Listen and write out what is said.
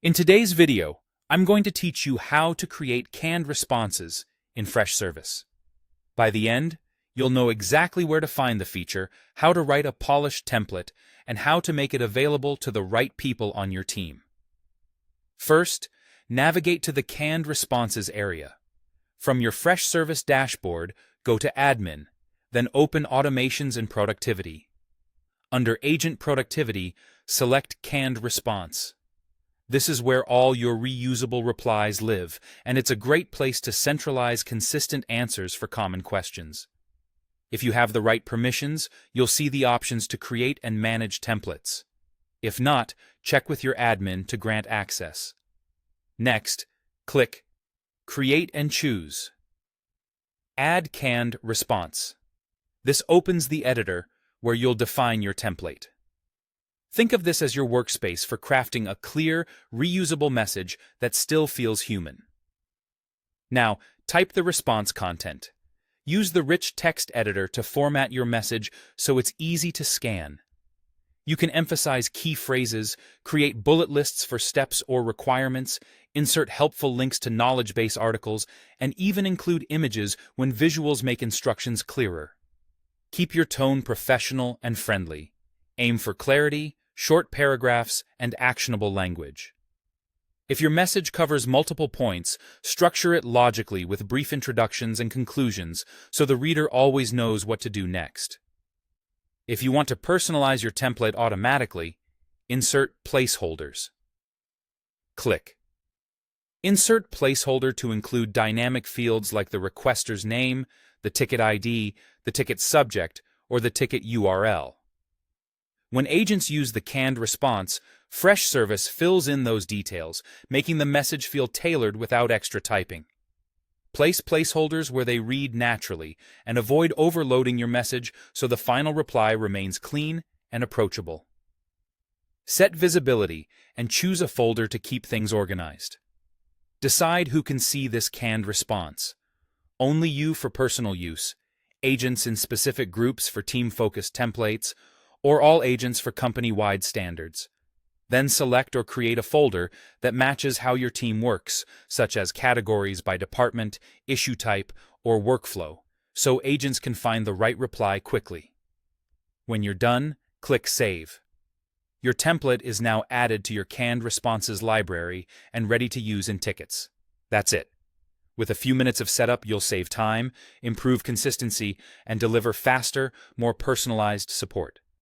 In today's video, I'm going to teach you how to create canned responses in Freshservice. By the end, you'll know exactly where to find the feature, how to write a polished template, and how to make it available to the right people on your team. First, navigate to the Canned Responses area. From your Freshservice dashboard, go to Admin, then open Automations and Productivity. Under Agent Productivity, select Canned Response. This is where all your reusable replies live, and it's a great place to centralize consistent answers for common questions. If you have the right permissions, you'll see the options to create and manage templates. If not, check with your admin to grant access. Next, click Create and choose Add Canned Response. This opens the editor where you'll define your template. Think of this as your workspace for crafting a clear, reusable message that still feels human. Now, type the response content. Use the rich text editor to format your message so it's easy to scan. You can emphasize key phrases, create bullet lists for steps or requirements, insert helpful links to knowledge base articles, and even include images when visuals make instructions clearer. Keep your tone professional and friendly. Aim for clarity, short paragraphs, and actionable language. If your message covers multiple points, structure it logically with brief introductions and conclusions so the reader always knows what to do next. If you want to personalize your template automatically, insert placeholders. Click Insert placeholder to include dynamic fields like the requester's name, the ticket ID, the ticket subject, or the ticket URL. When agents use the canned response, Freshservice fills in those details, making the message feel tailored without extra typing. Place placeholders where they read naturally, and avoid overloading your message so the final reply remains clean and approachable. Set visibility and choose a folder to keep things organized. Decide who can see this canned response. Only you for personal use, agents in specific groups for team-focused templates, or all agents for company-wide standards. Then select or create a folder that matches how your team works, such as categories by department, issue type, or workflow, so agents can find the right reply quickly. When you're done, click Save. Your template is now added to your canned responses library and ready to use in tickets. That's it. With a few minutes of setup, you'll save time, improve consistency, and deliver faster, more personalized support.